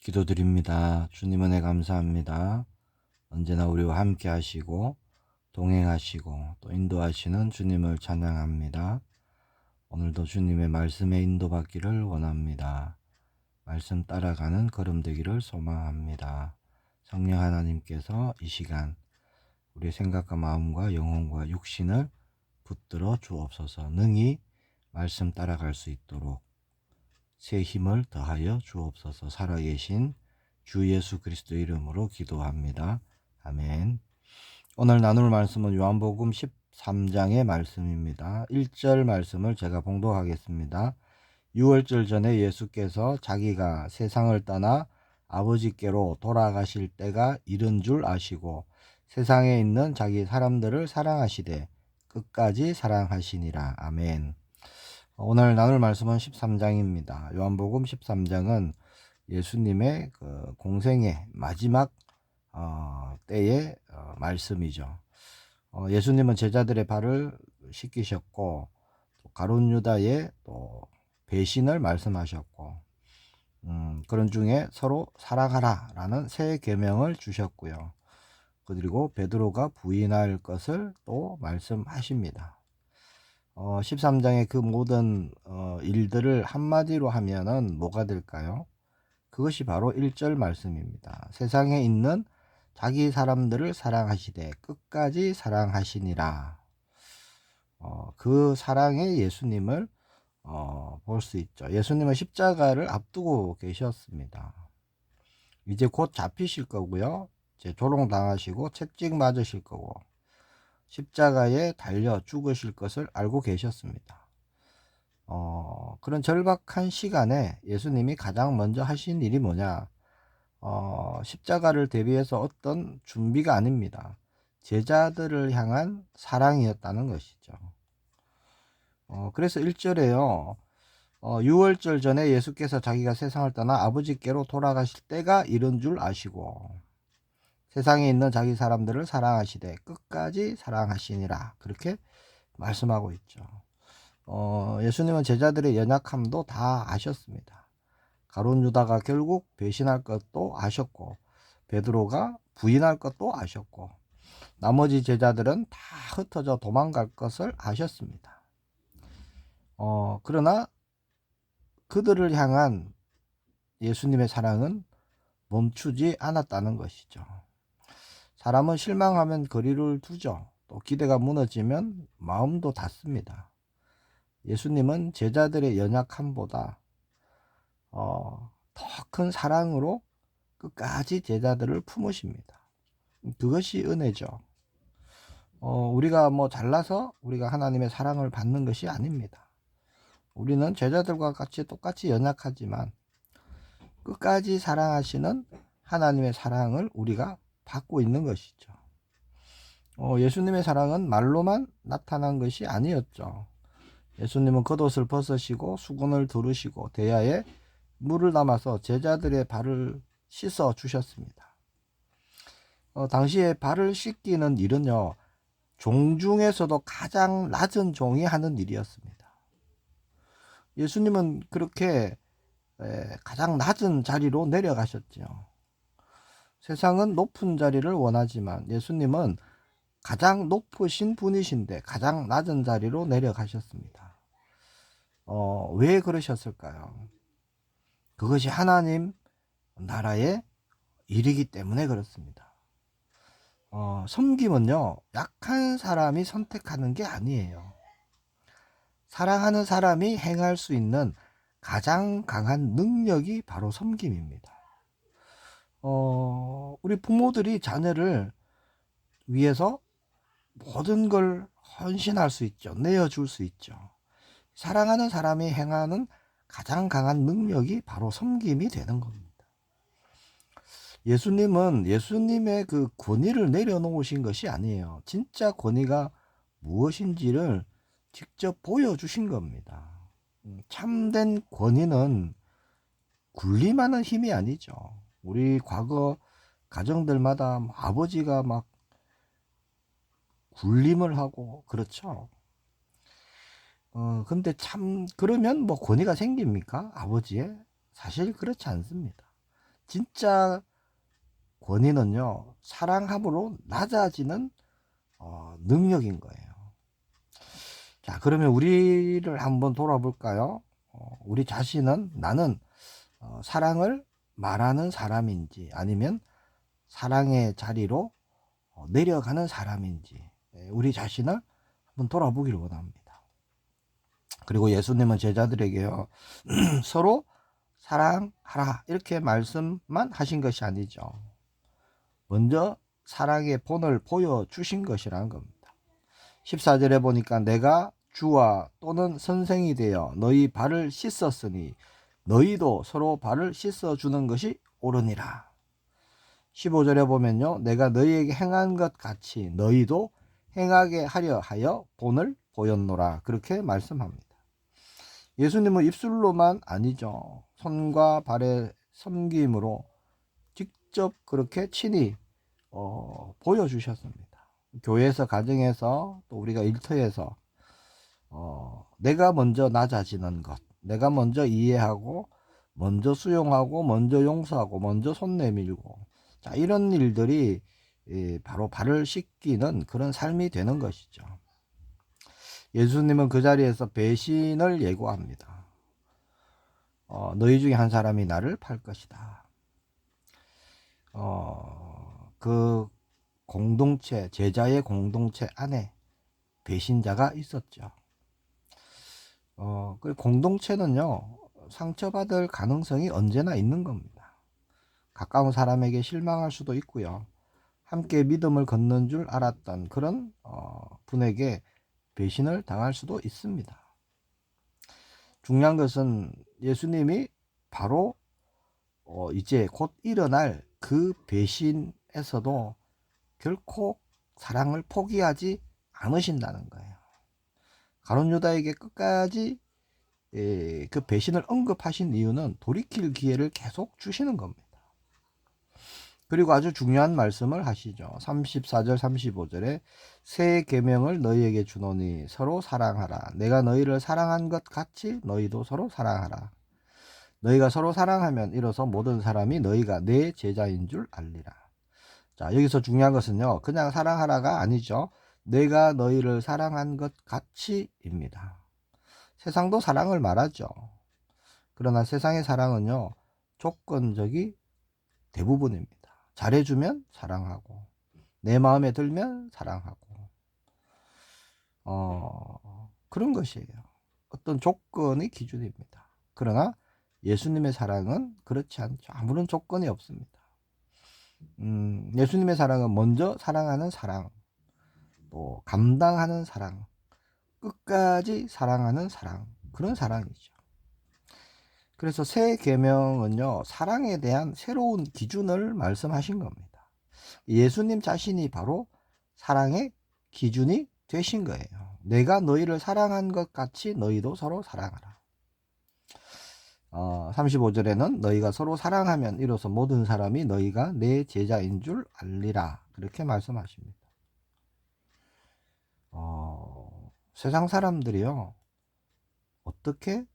기도드립니다. 주님 은혜 감사합니다. 언제나 우리와 함께 하시고 동행하시고 또 인도하시는 주님을 찬양합니다. 오늘도 주님의 말씀에 인도받기를 원합니다. 말씀 따라가는 걸음 되기를 소망합니다. 성령 하나님께서 이 시간 우리의 생각과 마음과 영혼과 육신을 붙들어 주옵소서. 능히 말씀 따라갈 수 있도록 새 힘을 더하여 주옵소서. 살아계신 주 예수 그리스도 이름으로 기도합니다. 아멘. 오늘 나눌 말씀은 요한복음 13장의 말씀입니다. 1절 말씀을 제가 봉독하겠습니다. 유월절 전에 예수께서 자기가 세상을 떠나 아버지께로 돌아가실 때가 이른 줄 아시고 세상에 있는 자기 사람들을 사랑하시되 끝까지 사랑하시니라. 아멘. 오늘 나눌 말씀은 13장입니다. 요한복음 13장은 예수님의 그 공생의 마지막 때의 말씀이죠. 예수님은 제자들의 발을 씻기셨고 가룟 유다의 또 배신을 말씀하셨고 그런 중에 서로 사랑하라 라는 새 계명을 주셨고요. 그리고 베드로가 부인할 것을 또 말씀하십니다. 13장의 그 모든 일들을 한마디로 하면은 뭐가 될까요? 그것이 바로 1절 말씀입니다. 세상에 있는 자기 사람들을 사랑하시되 끝까지 사랑하시니라. 그 사랑의 예수님을 볼 수 있죠. 예수님은 십자가를 앞두고 계셨습니다. 이제 곧 잡히실 거고요. 이제 조롱당하시고 채찍 맞으실 거고 십자가에 달려 죽으실 것을 알고 계셨습니다. 그런 절박한 시간에 예수님이 가장 먼저 하신 일이 뭐냐? 십자가를 대비해서 어떤 준비가 아닙니다. 제자들을 향한 사랑이었다는 것이죠. 그래서 1절에요. 6월절 전에 예수께서 자기가 세상을 떠나 아버지께로 돌아가실 때가 이른 줄 아시고 세상에 있는 자기 사람들을 사랑하시되 끝까지 사랑하시니라. 그렇게 말씀하고 있죠. 예수님은 제자들의 연약함도 다 아셨습니다. 가룟 유다가 결국 배신할 것도 아셨고 베드로가 부인할 것도 아셨고 나머지 제자들은 다 흩어져 도망갈 것을 아셨습니다. 그러나 그들을 향한 예수님의 사랑은 멈추지 않았다는 것이죠. 사람은 실망하면 거리를 두죠. 또 기대가 무너지면 마음도 닫습니다. 예수님은 제자들의 연약함보다 더 큰 사랑으로 끝까지 제자들을 품으십니다. 그것이 은혜죠. 우리가 뭐 잘나서 우리가 하나님의 사랑을 받는 것이 아닙니다. 우리는 제자들과 같이 똑같이 연약하지만 끝까지 사랑하시는 하나님의 사랑을 우리가 받고 있는 것이죠. 예수님의 사랑은 말로만 나타난 것이 아니었죠. 예수님은 겉옷을 벗으시고 수건을 두르시고 대야에 물을 담아서 제자들의 발을 씻어 주셨습니다. 당시에 발을 씻기는 일은요, 종 중에서도 가장 낮은 종이 하는 일이었습니다. 예수님은 그렇게 가장 낮은 자리로 내려가셨죠. 세상은 높은 자리를 원하지만 예수님은 가장 높으신 분이신데 가장 낮은 자리로 내려가셨습니다. 왜 그러셨을까요? 그것이 하나님 나라의 일이기 때문에 그렇습니다. 섬김은요, 약한 사람이 선택하는 게 아니에요. 사랑하는 사람이 행할 수 있는 가장 강한 능력이 바로 섬김입니다. 우리 부모들이 자녀를 위해서 모든 걸 헌신할 수 있죠. 내어줄 수 있죠. 사랑하는 사람이 행하는 가장 강한 능력이 바로 섬김이 되는 겁니다. 예수님은 예수님의 그 권위를 내려놓으신 것이 아니에요. 진짜 권위가 무엇인지를 직접 보여주신 겁니다. 참된 권위는 군림하는 힘이 아니죠. 우리 과거 가정들마다 아버지가 막 군림을 하고 그렇죠. 근데 참 그러면 뭐 권위가 생깁니까? 아버지의? 사실 그렇지 않습니다. 진짜 권위는요, 사랑함으로 낮아지는 능력인 거예요. 자, 그러면 우리를 한번 돌아볼까요? 우리 자신은, 나는 사랑을 말하는 사람인지 아니면 사랑의 자리로 내려가는 사람인지, 우리 자신을 한번 돌아보기를 원합니다. 그리고 예수님은 제자들에게요, 서로 사랑하라 이렇게 말씀만 하신 것이 아니죠. 먼저 사랑의 본을 보여주신 것이라는 겁니다. 14절에 보니까 내가 주와 또는 선생이 되어 너희 발을 씻었으니 너희도 서로 발을 씻어주는 것이 옳으니라. 15절에 보면요, 내가 너희에게 행한 것 같이 너희도 행하게 하려 하여 본을 보였노라. 그렇게 말씀합니다. 예수님은 입술로만 아니죠. 손과 발의 섬김으로 직접 그렇게 친히 보여주셨습니다. 교회에서, 가정에서, 또 우리가 일터에서 내가 먼저 낮아지는 것, 내가 먼저 이해하고 먼저 수용하고 먼저 용서하고 먼저 손 내밀고, 자, 이런 일들이 바로 발을 씻기는 그런 삶이 되는 것이죠. 예수님은 그 자리에서 배신을 예고합니다. 너희 중에 한 사람이 나를 팔 것이다. 그 공동체, 제자의 공동체 안에 배신자가 있었죠. 그 공동체는요, 상처받을 가능성이 언제나 있는 겁니다. 가까운 사람에게 실망할 수도 있고요. 함께 믿음을 걷는 줄 알았던 그런 분에게 배신을 당할 수도 있습니다. 중요한 것은 예수님이 바로 이제 곧 일어날 그 배신에서도 결코 사랑을 포기하지 않으신다는 거예요. 가룟 유다에게 끝까지 그 배신을 언급하신 이유는 돌이킬 기회를 계속 주시는 겁니다. 그리고 아주 중요한 말씀을 하시죠. 34절 35절에 새 계명을 너희에게 주노니 서로 사랑하라. 내가 너희를 사랑한 것 같이 너희도 서로 사랑하라. 너희가 서로 사랑하면 이로써 모든 사람이 너희가 내 제자인 줄 알리라. 자, 여기서 중요한 것은요, 그냥 사랑하라가 아니죠. 내가 너희를 사랑한 것 같이입니다. 세상도 사랑을 말하죠. 그러나 세상의 사랑은요, 조건적이 대부분입니다. 잘해주면 사랑하고, 내 마음에 들면 사랑하고, 그런 것이에요. 어떤 조건이 기준입니다. 그러나 예수님의 사랑은 그렇지 않죠. 아무런 조건이 없습니다. 예수님의 사랑은 먼저 사랑하는 사랑, 또 감당하는 사랑, 끝까지 사랑하는 사랑, 그런 사랑이죠. 그래서 새 계명은요, 사랑에 대한 새로운 기준을 말씀하신 겁니다. 예수님 자신이 바로 사랑의 기준이 되신 거예요. 내가 너희를 사랑한 것 같이 너희도 서로 사랑하라. 35절에는 너희가 서로 사랑하면 이로써 모든 사람이 너희가 내 제자인 줄 알리라. 그렇게 말씀하십니다. 세상 사람들이요, 어떻게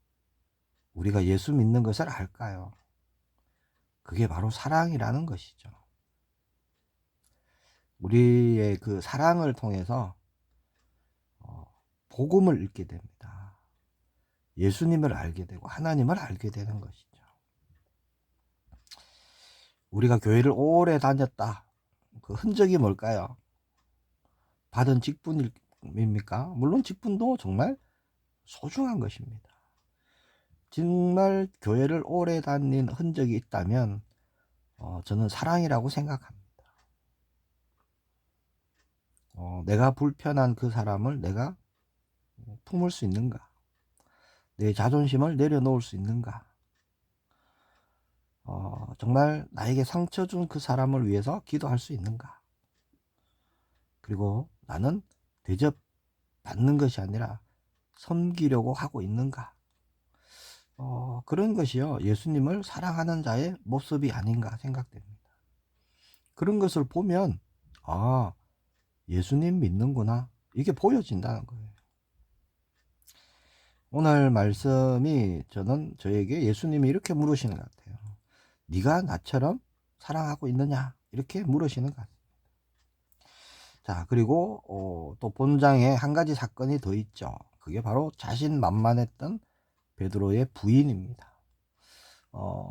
우리가 예수 믿는 것을 알까요? 그게 바로 사랑이라는 것이죠. 우리의 그 사랑을 통해서 복음을 읽게 됩니다. 예수님을 알게 되고 하나님을 알게 되는 것이죠. 우리가 교회를 오래 다녔다. 그 흔적이 뭘까요? 받은 직분입니까? 물론 직분도 정말 소중한 것입니다. 정말 교회를 오래 다닌 흔적이 있다면 저는 사랑이라고 생각합니다. 내가 불편한 그 사람을 내가 품을 수 있는가? 내 자존심을 내려놓을 수 있는가? 정말 나에게 상처 준 그 사람을 위해서 기도할 수 있는가? 그리고 나는 대접받는 것이 아니라 섬기려고 하고 있는가? 그런 것이요, 예수님을 사랑하는 자의 모습이 아닌가 생각됩니다. 그런 것을 보면 예수님 믿는구나, 이게 보여진다는 거예요. 오늘 말씀이 저에게 예수님이 이렇게 물으시는 것 같아요. 네가 나처럼 사랑하고 있느냐? 이렇게 물으시는 것 같습니다. 자, 그리고 또 본장에 한 가지 사건이 더 있죠. 그게 바로 자신만만했던 베드로의 부인입니다.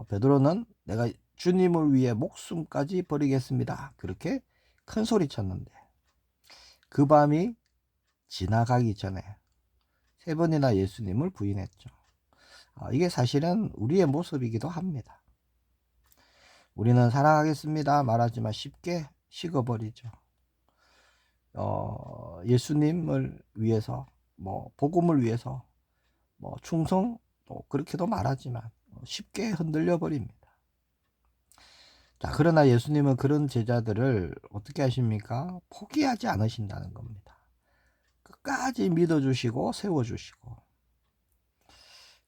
베드로는 내가 주님을 위해 목숨까지 버리겠습니다, 그렇게 큰 소리 쳤는데 그 밤이 지나가기 전에 3번이나 예수님을 부인했죠. 이게 사실은 우리의 모습이기도 합니다. 우리는 사랑하겠습니다 말하지만 쉽게 식어버리죠. 예수님을 위해서, 복음을 위해서, 충성, 그렇게도 말하지만 쉽게 흔들려 버립니다. 자, 그러나 예수님은 그런 제자들을 어떻게 하십니까? 포기하지 않으신다는 겁니다. 끝까지 믿어주시고 세워주시고.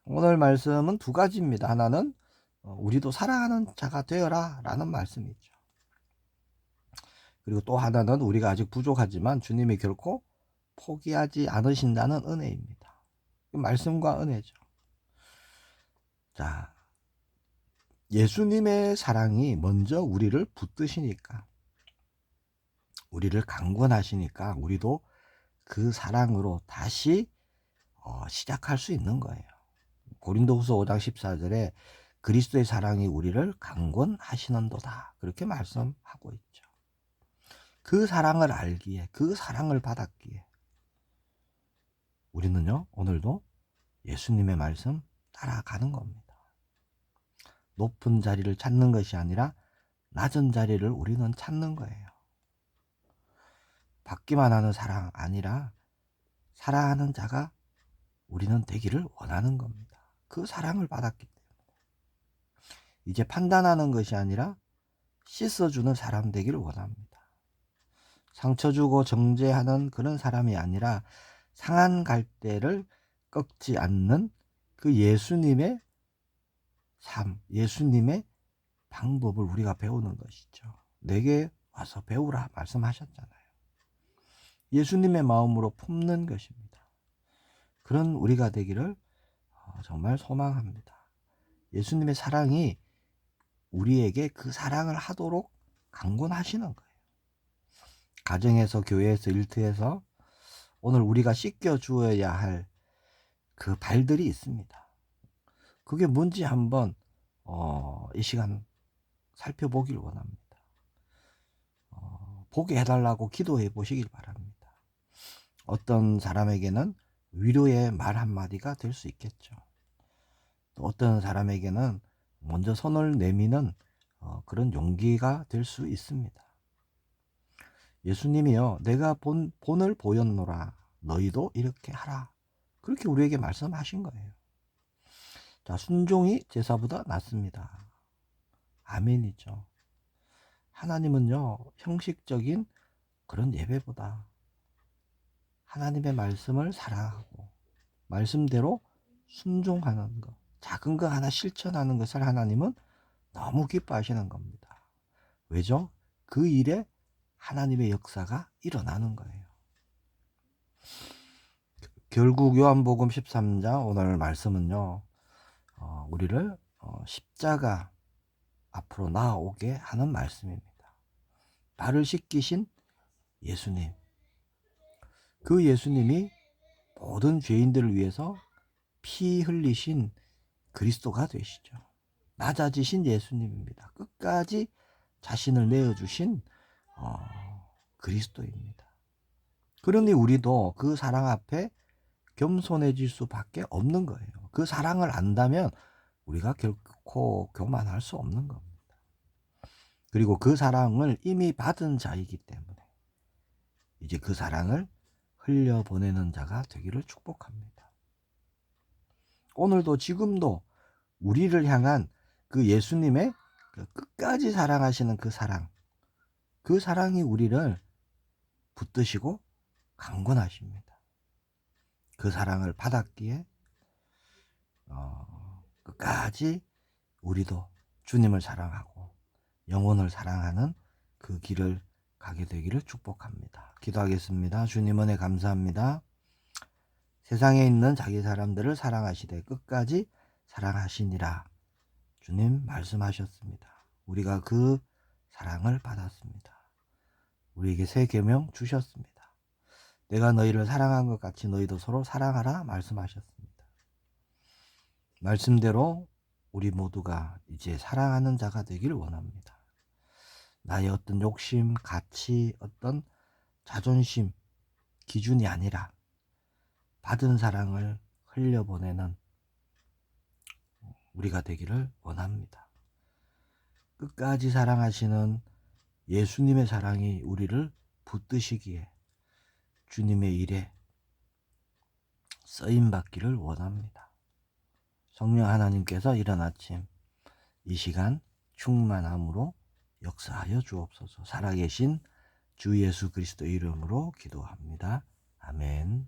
오늘 말씀은 2가지입니다. 하나는 우리도 사랑하는 자가 되어라 라는 말씀이죠. 그리고 또 하나는 우리가 아직 부족하지만 주님이 결코 포기하지 않으신다는 은혜입니다. 말씀과 은혜죠. 자, 예수님의 사랑이 먼저 우리를 붙드시니까, 우리를 강권하시니까 우리도 그 사랑으로 다시 시작할 수 있는 거예요. 고린도후서 5장 14절에 그리스도의 사랑이 우리를 강권하시는도다, 그렇게 말씀하고 있죠. 그 사랑을 알기에, 그 사랑을 받았기에 우리는요, 오늘도 예수님의 말씀 따라가는 겁니다. 높은 자리를 찾는 것이 아니라 낮은 자리를 우리는 찾는 거예요. 받기만 하는 사랑 아니라 사랑하는 자가 우리는 되기를 원하는 겁니다. 그 사랑을 받았기 때문에 이제 판단하는 것이 아니라 씻어주는 사람 되기를 원합니다. 상처 주고 정죄하는 그런 사람이 아니라 상한 갈대를 꺾지 않는 그 예수님의 삶, 예수님의 방법을 우리가 배우는 것이죠. 내게 와서 배우라 말씀하셨잖아요. 예수님의 마음으로 품는 것입니다. 그런 우리가 되기를 정말 소망합니다. 예수님의 사랑이 우리에게 그 사랑을 하도록 강권하시는 거예요. 가정에서, 교회에서, 일터에서 오늘 우리가 씻겨 주어야 할 그 발들이 있습니다. 그게 뭔지 한번 이 시간 살펴보길 원합니다. 보게 해달라고 기도해 보시길 바랍니다. 어떤 사람에게는 위로의 말 한마디가 될 수 있겠죠. 또 어떤 사람에게는 먼저 손을 내미는 그런 용기가 될 수 있습니다. 예수님이요, 내가 본을 보였노라 너희도 이렇게 하라, 그렇게 우리에게 말씀하신 거예요. 자, 순종이 제사보다 낫습니다. 아멘이죠. 하나님은요, 형식적인 그런 예배보다 하나님의 말씀을 사랑하고 말씀대로 순종하는 것, 작은 거 하나 실천하는 것을 하나님은 너무 기뻐하시는 겁니다. 왜죠? 그 일에 하나님의 역사가 일어나는 거예요. 결국 요한복음 13장 오늘 말씀은요, 우리를 십자가 앞으로 나아오게 하는 말씀입니다. 발을 씻기신 예수님, 그 예수님이 모든 죄인들을 위해서 피 흘리신 그리스도가 되시죠. 낮아지신 예수님입니다. 끝까지 자신을 내어주신 그리스도입니다. 그러니 우리도 그 사랑 앞에 겸손해질 수밖에 없는 거예요. 그 사랑을 안다면 우리가 결코 교만할 수 없는 겁니다. 그리고 그 사랑을 이미 받은 자이기 때문에 이제 그 사랑을 흘려보내는 자가 되기를 축복합니다. 오늘도 지금도 우리를 향한 그 예수님의 그 끝까지 사랑하시는 그 사랑이 우리를 붙드시고 강권하십니다. 그 사랑을 받았기에 끝까지 우리도 주님을 사랑하고 영혼을 사랑하는 그 길을 가게 되기를 축복합니다. 기도하겠습니다. 주님 은혜 감사합니다. 세상에 있는 자기 사람들을 사랑하시되 끝까지 사랑하시니라 주님 말씀하셨습니다. 우리가 그 사랑을 받았습니다. 우리에게 새 계명 주셨습니다. 내가 너희를 사랑한 것 같이 너희도 서로 사랑하라 말씀하셨습니다. 말씀대로 우리 모두가 이제 사랑하는 자가 되길 원합니다. 나의 어떤 욕심, 가치, 어떤 자존심 기준이 아니라 받은 사랑을 흘려보내는 우리가 되기를 원합니다. 끝까지 사랑하시는 예수님의 사랑이 우리를 붙드시기에 주님의 일에 쓰임받기를 원합니다. 성령 하나님께서 이른 아침 이 시간 충만함으로 역사하여 주옵소서. 살아계신 주 예수 그리스도 이름으로 기도합니다. 아멘.